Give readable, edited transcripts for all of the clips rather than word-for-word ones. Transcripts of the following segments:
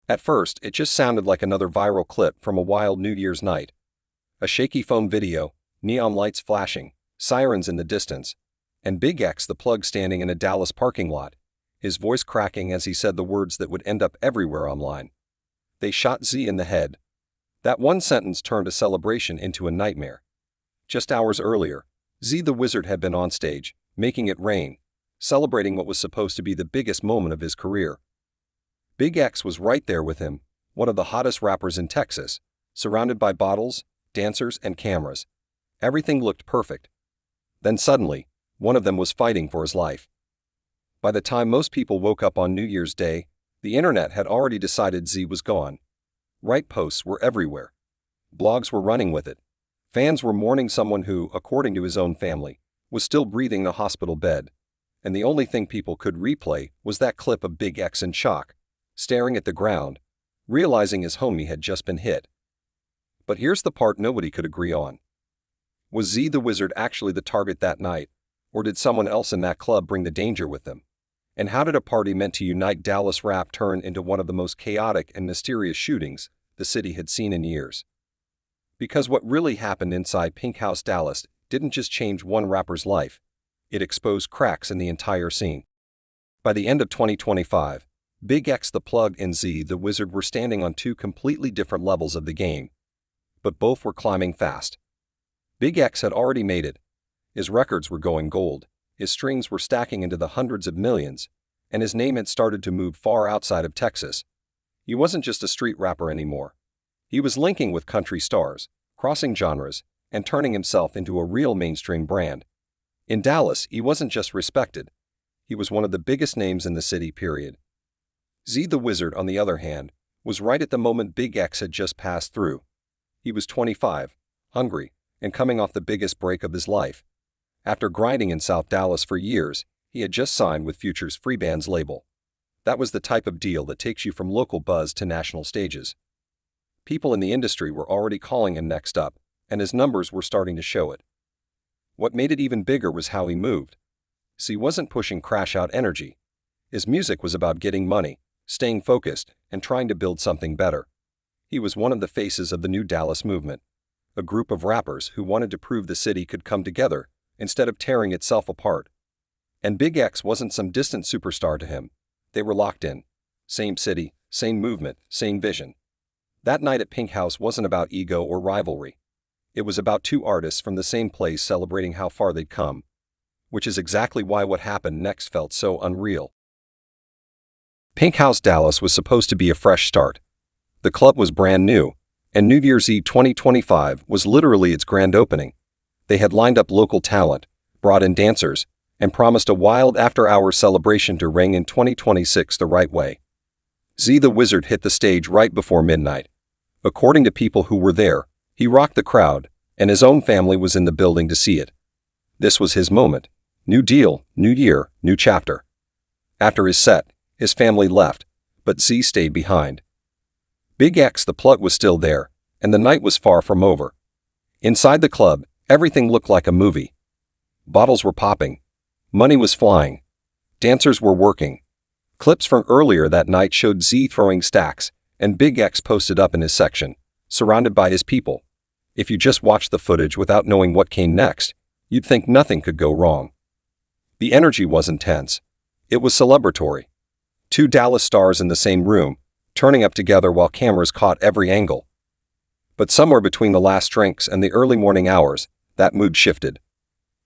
At first, it just sounded like another viral clip from a wild New Year's night. A shaky foam video, neon lights flashing, sirens in the distance, and BigXThaPlug standing in a Dallas parking lot, his voice cracking as he said the words that would end up everywhere online. They shot Z in the head. That one sentence turned a celebration into a nightmare. Just hours earlier, Zeethewizard had been on stage, making it rain, celebrating what was supposed to be the biggest moment of his career. Big X was right there with him, one of the hottest rappers in Texas, surrounded by bottles, dancers, and cameras. Everything looked perfect. Then suddenly, one of them was fighting for his life. By the time most people woke up on New Year's Day, the internet had already decided Z was gone. Right posts were everywhere. Blogs were running with it. Fans were mourning someone who, according to his own family, was still breathing in a hospital bed. And the only thing people could replay was that clip of Big X in shock, staring at the ground, realizing his homie had just been hit. But here's the part nobody could agree on. Was Zeethewizard actually the target that night, or did someone else in that club bring the danger with them? And how did a party meant to unite Dallas rap turn into one of the most chaotic and mysterious shootings the city had seen in years? Because what really happened inside Pink House Dallas didn't just change one rapper's life, it exposed cracks in the entire scene. By the end of 2025, BigXThaPlug and Zeethewizard were standing on two completely different levels of the game, but both were climbing fast. Big X had already made it. His records were going gold, his strings were stacking into the hundreds of millions, and his name had started to move far outside of Texas. He wasn't just a street rapper anymore. He was linking with country stars, crossing genres, and turning himself into a real mainstream brand. In Dallas, he wasn't just respected. He was one of the biggest names in the city, period. Zeethewizard, on the other hand, was right at the moment Big X had just passed through. He was 25, hungry, and coming off the biggest break of his life. After grinding in South Dallas for years, he had just signed with Future's Free Bands label. That was the type of deal that takes you from local buzz to national stages. People in the industry were already calling him next up, and his numbers were starting to show it. What made it even bigger was how he moved. So he wasn't pushing crash-out energy. His music was about getting money, staying focused, and trying to build something better. He was one of the faces of the new Dallas movement, a group of rappers who wanted to prove the city could come together instead of tearing itself apart. And Big X wasn't some distant superstar to him. They were locked in. Same city, same movement, same vision. That night at Pink House wasn't about ego or rivalry. It was about two artists from the same place celebrating how far they'd come. Which is exactly why what happened next felt so unreal. Pink House Dallas was supposed to be a fresh start. The club was brand new, and New Year's Eve 2025 was literally its grand opening. They had lined up local talent, brought in dancers, and promised a wild after-hours celebration to ring in 2026 the right way. Zeethewizard hit the stage right before midnight. According to people who were there, he rocked the crowd, and his own family was in the building to see it. This was his moment. New deal, new year, new chapter. After his set, his family left, but Z stayed behind. BigXThaPlug was still there, and the night was far from over. Inside the club, everything looked like a movie. Bottles were popping. Money was flying. Dancers were working. Clips from earlier that night showed Z throwing stacks, and Big X posted up in his section, surrounded by his people. If you just watched the footage without knowing what came next, you'd think nothing could go wrong. The energy was intense. It was celebratory. Two Dallas stars in the same room, turning up together while cameras caught every angle. But somewhere between the last drinks and the early morning hours, that mood shifted.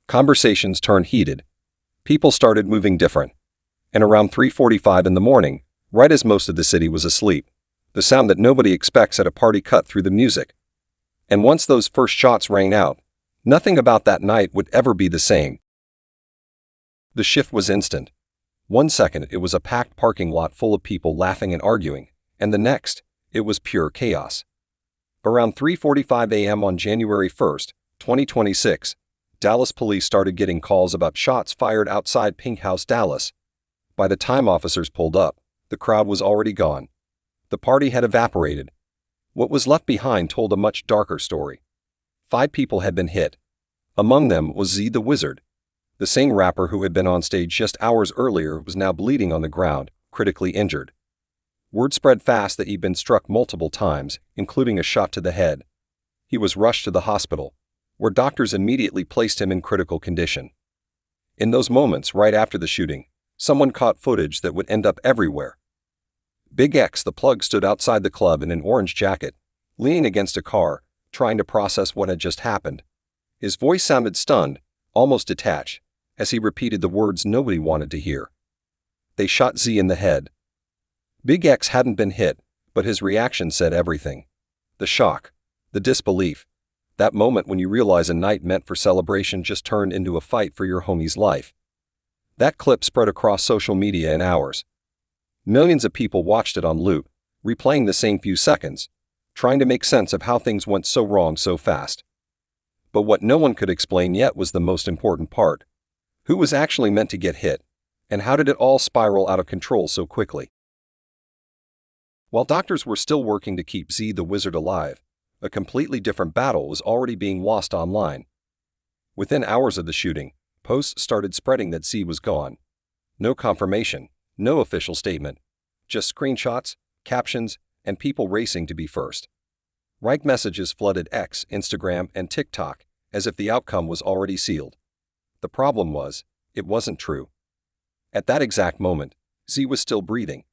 Conversations turned heated. People started moving different. And around 3:45 in the morning, right as most of the city was asleep, the sound that nobody expects at a party cut through the music. And once those first shots rang out, nothing about that night would ever be the same. The shift was instant. 1 second it was a packed parking lot full of people laughing and arguing, and the next, it was pure chaos. Around 3:45 a.m. on January 1st, 2026, Dallas police started getting calls about shots fired outside Pink House Dallas. By the time officers pulled up, the crowd was already gone. The party had evaporated. What was left behind told a much darker story. 5 people had been hit. Among them was Zeethewizard. The same rapper who had been on stage just hours earlier was now bleeding on the ground, critically injured. Word spread fast that he'd been struck multiple times, including a shot to the head. He was rushed to the hospital, where doctors immediately placed him in critical condition. In those moments right after the shooting, someone caught footage that would end up everywhere. BigXThaPlug stood outside the club in an orange jacket, leaning against a car, trying to process what had just happened. His voice sounded stunned, almost detached, as he repeated the words nobody wanted to hear. They shot Z in the head. Big X hadn't been hit, but his reaction said everything. The shock, the disbelief, that moment when you realize a night meant for celebration just turned into a fight for your homie's life. That clip spread across social media in hours. Millions of people watched it on loop, replaying the same few seconds, trying to make sense of how things went so wrong so fast. But what no one could explain yet was the most important part. Who was actually meant to get hit, and how did it all spiral out of control so quickly? While doctors were still working to keep Zeethewizard alive, a completely different battle was already being lost online. Within hours of the shooting, posts started spreading that Z was gone. No confirmation, no official statement, just screenshots, captions, and people racing to be first. Right messages flooded X, Instagram, and TikTok as if the outcome was already sealed. The problem was, it wasn't true. At that exact moment, Z was still breathing.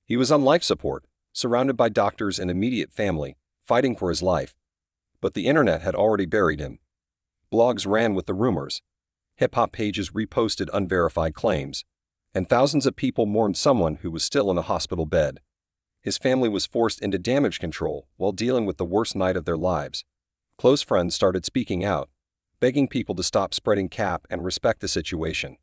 He was on life support, surrounded by doctors and immediate family, fighting for his life. But the internet had already buried him. Blogs ran with the rumors. Hip-hop pages reposted unverified claims. And thousands of people mourned someone who was still in a hospital bed. His family was forced into damage control while dealing with the worst night of their lives. Close friends started speaking out, begging people to stop spreading cap and respect the situation.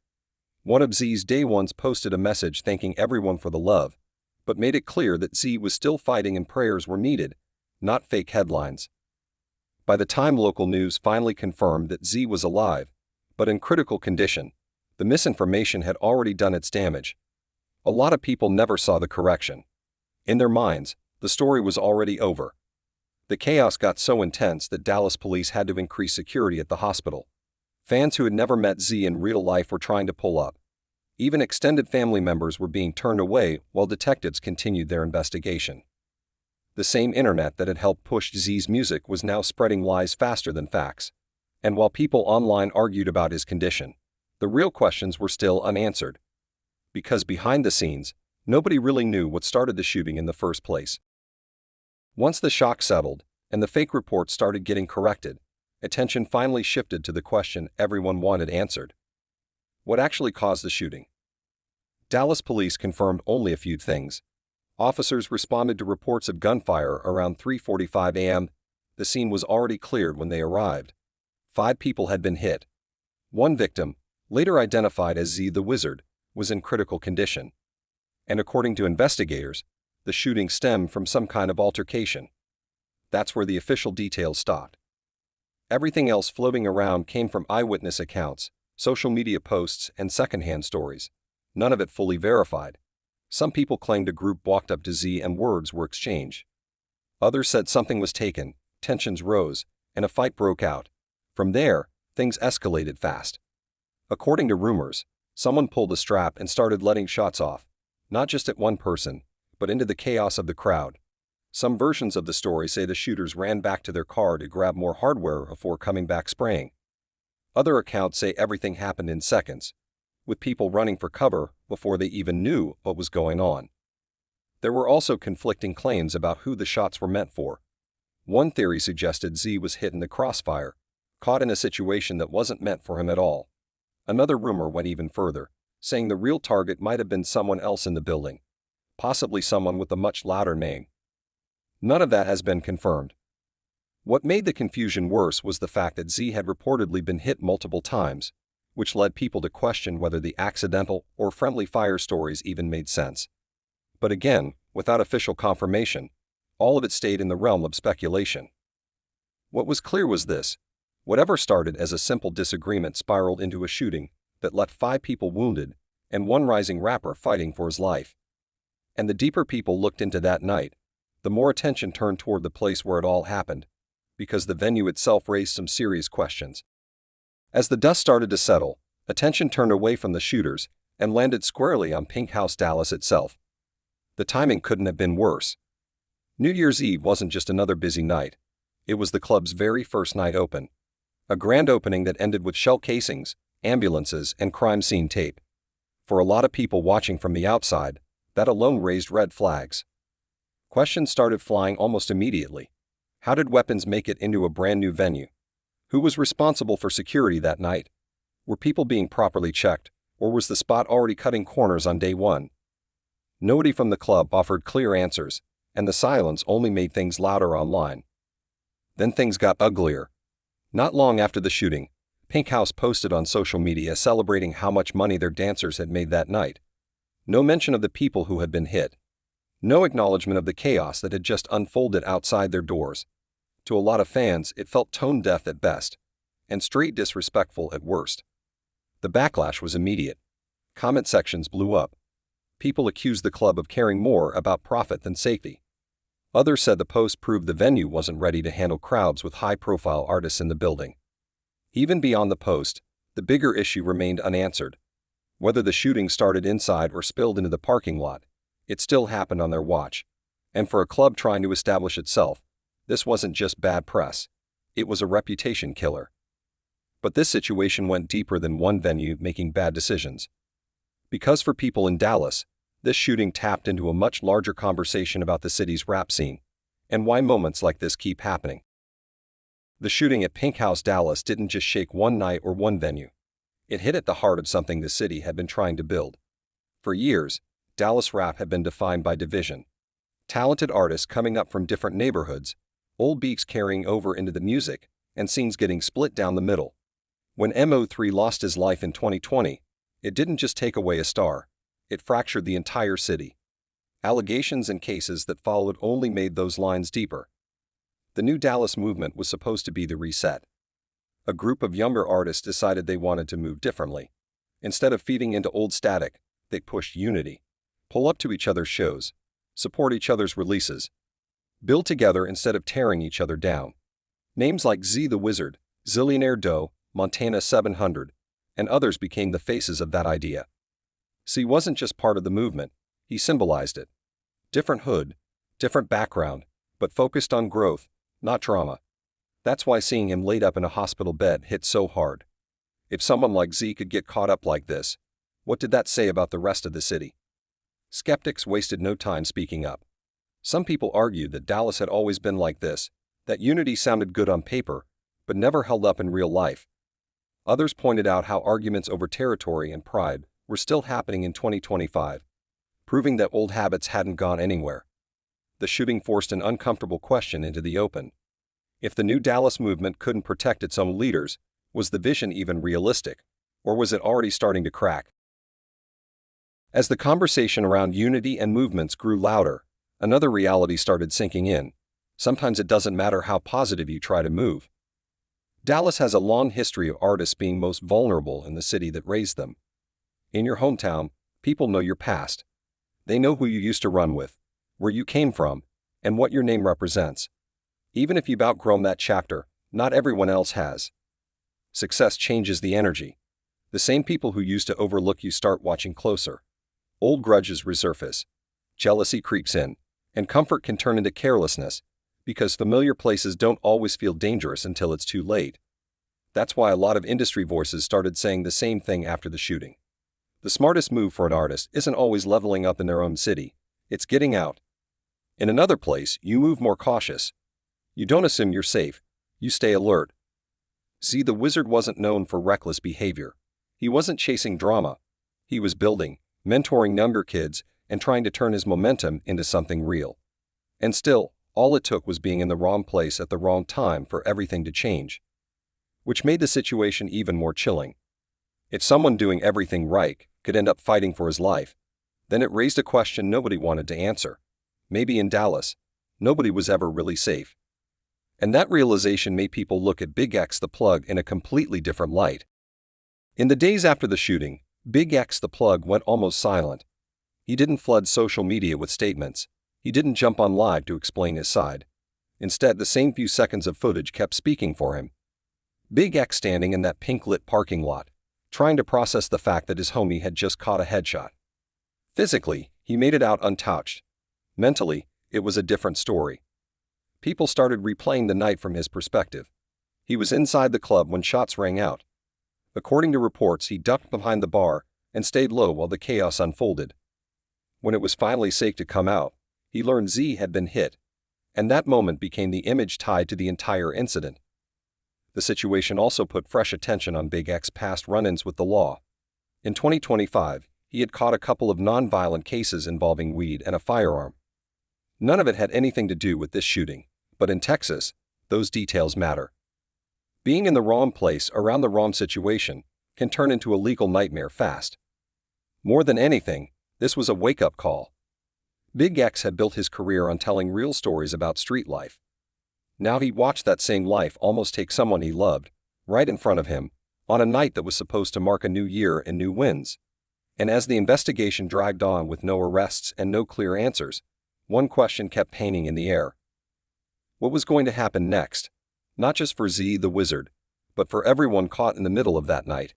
One of Z's day ones posted a message thanking everyone for the love, but made it clear that Z was still fighting and prayers were needed, not fake headlines. By the time local news finally confirmed that Z was alive, but in critical condition, the misinformation had already done its damage. A lot of people never saw the correction. In their minds, the story was already over. The chaos got so intense that Dallas police had to increase security at the hospital. Fans who had never met Z in real life were trying to pull up. Even extended family members were being turned away while detectives continued their investigation. The same internet that had helped push Z's music was now spreading lies faster than facts. And while people online argued about his condition, the real questions were still unanswered. Because behind the scenes, nobody really knew what started the shooting in the first place. Once the shock settled and the fake reports started getting corrected, attention finally shifted to the question everyone wanted answered. What actually caused the shooting? Dallas police confirmed only a few things. Officers responded to reports of gunfire around 3:45 a.m. The scene was already cleared when they arrived. 5 people had been hit. One victim, later identified as Zeethewizard, was in critical condition. And according to investigators, the shooting stemmed from some kind of altercation. That's where the official details stopped. Everything else floating around came from eyewitness accounts, social media posts, and secondhand stories. None of it fully verified. Some people claimed a group walked up to Z and words were exchanged. Others said something was taken, tensions rose, and a fight broke out. From there, things escalated fast. According to rumors, someone pulled a strap and started letting shots off, not just at one person, but into the chaos of the crowd. Some versions of the story say the shooters ran back to their car to grab more hardware before coming back spraying. Other accounts say everything happened in seconds, with people running for cover before they even knew what was going on. There were also conflicting claims about who the shots were meant for. One theory suggested Z was hit in the crossfire, caught in a situation that wasn't meant for him at all. Another rumor went even further, saying the real target might have been someone else in the building, possibly someone with a much louder name. None of that has been confirmed. What made the confusion worse was the fact that Z had reportedly been hit multiple times, which led people to question whether the accidental or friendly fire stories even made sense. But again, without official confirmation, all of it stayed in the realm of speculation. What was clear was this: whatever started as a simple disagreement spiraled into a shooting that left 5 people wounded and one rising rapper fighting for his life. And the deeper people looked into that night, the more attention turned toward the place where it all happened, because the venue itself raised some serious questions. As the dust started to settle, attention turned away from the shooters and landed squarely on Pink House Dallas itself. The timing couldn't have been worse. New Year's Eve wasn't just another busy night. It was the club's very first night open. A grand opening that ended with shell casings, ambulances, and crime scene tape. For a lot of people watching from the outside, that alone raised red flags. Questions started flying almost immediately. How did weapons make it into a brand new venue? Who was responsible for security that night? Were people being properly checked, or was the spot already cutting corners on day one? Nobody from the club offered clear answers, and the silence only made things louder online. Then things got uglier. Not long after the shooting, Pink House posted on social media celebrating how much money their dancers had made that night. No mention of the people who had been hit. No acknowledgement of the chaos that had just unfolded outside their doors. To a lot of fans, it felt tone-deaf at best, and straight disrespectful at worst. The backlash was immediate. Comment sections blew up. People accused the club of caring more about profit than safety. Others said the post proved the venue wasn't ready to handle crowds with high-profile artists in the building. Even beyond the post, the bigger issue remained unanswered. Whether the shooting started inside or spilled into the parking lot, it still happened on their watch. And for a club trying to establish itself, this wasn't just bad press. It was a reputation killer. But this situation went deeper than one venue making bad decisions. Because for people in Dallas, this shooting tapped into a much larger conversation about the city's rap scene, and why moments like this keep happening. The shooting at Pink House Dallas didn't just shake one night or one venue. It hit at the heart of something the city had been trying to build. For years, Dallas rap had been defined by division. Talented artists coming up from different neighborhoods, old beats carrying over into the music, and scenes getting split down the middle. When MO3 lost his life in 2020, it didn't just take away a star. It fractured the entire city. Allegations and cases that followed only made those lines deeper. The new Dallas movement was supposed to be the reset. A group of younger artists decided they wanted to move differently. Instead of feeding into old static, they pushed unity. Pull up to each other's shows. Support each other's releases. Build together instead of tearing each other down. Names like Zeethewizard, Zillionaire Doe, Montana 700, and others became the faces of that idea. C wasn't just part of the movement, he symbolized it. Different hood, different background, but focused on growth, not drama. That's why seeing him laid up in a hospital bed hit so hard. If someone like Z could get caught up like this, what did that say about the rest of the city? Skeptics wasted no time speaking up. Some people argued that Dallas had always been like this, that unity sounded good on paper, but never held up in real life. Others pointed out how arguments over territory and pride were still happening in 2025, proving that old habits hadn't gone anywhere. The shooting forced an uncomfortable question into the open. If the new Dallas movement couldn't protect its own leaders, was the vision even realistic, or was it already starting to crack? As the conversation around unity and movements grew louder, another reality started sinking in. Sometimes it doesn't matter how positive you try to move. Dallas has a long history of artists being most vulnerable in the city that raised them. In your hometown, people know your past. They know who you used to run with, where you came from, and what your name represents. Even if you've outgrown that chapter, not everyone else has. Success changes the energy. The same people who used to overlook you start watching closer. Old grudges resurface. Jealousy creeps in, and comfort can turn into carelessness, because familiar places don't always feel dangerous until it's too late. That's why a lot of industry voices started saying the same thing after the shooting. The smartest move for an artist isn't always leveling up in their own city, it's getting out. In another place, you move more cautious. You don't assume you're safe, you stay alert. See, the wizard wasn't known for reckless behavior. He wasn't chasing drama. He was building, mentoring younger kids, and trying to turn his momentum into something real. And still, all it took was being in the wrong place at the wrong time for everything to change. Which made the situation even more chilling. If someone doing everything right could end up fighting for his life, then it raised a question nobody wanted to answer. Maybe in Dallas, nobody was ever really safe. And that realization made people look at BigXThaPlug in a completely different light. In the days after the shooting, BigXThaPlug went almost silent. He didn't flood social media with statements. He didn't jump on live to explain his side. Instead, the same few seconds of footage kept speaking for him. Big X standing in that pink-lit parking lot, trying to process the fact that his homie had just caught a headshot. Physically, he made it out untouched, Mentally, it was a different story. People started replaying the night from his perspective. He was inside the club when shots rang out. According to reports, he ducked behind the bar and stayed low while the chaos unfolded. When it was finally safe to come out, he learned Z had been hit, and that moment became the image tied to the entire incident. The situation also put fresh attention on Big X's past run-ins with the law. In 2025, he had caught a couple of non-violent cases involving weed and a firearm. None of it had anything to do with this shooting, but in Texas, those details matter. Being in the wrong place around the wrong situation can turn into a legal nightmare fast. More than anything, this was a wake-up call. Big X had built his career on telling real stories about street life. Now he watched that same life almost take someone he loved, right in front of him, on a night that was supposed to mark a new year and new wins. And as the investigation dragged on with no arrests and no clear answers, one question kept hanging in the air. What was going to happen next? Not just for Zeethewizard, but for everyone caught in the middle of that night.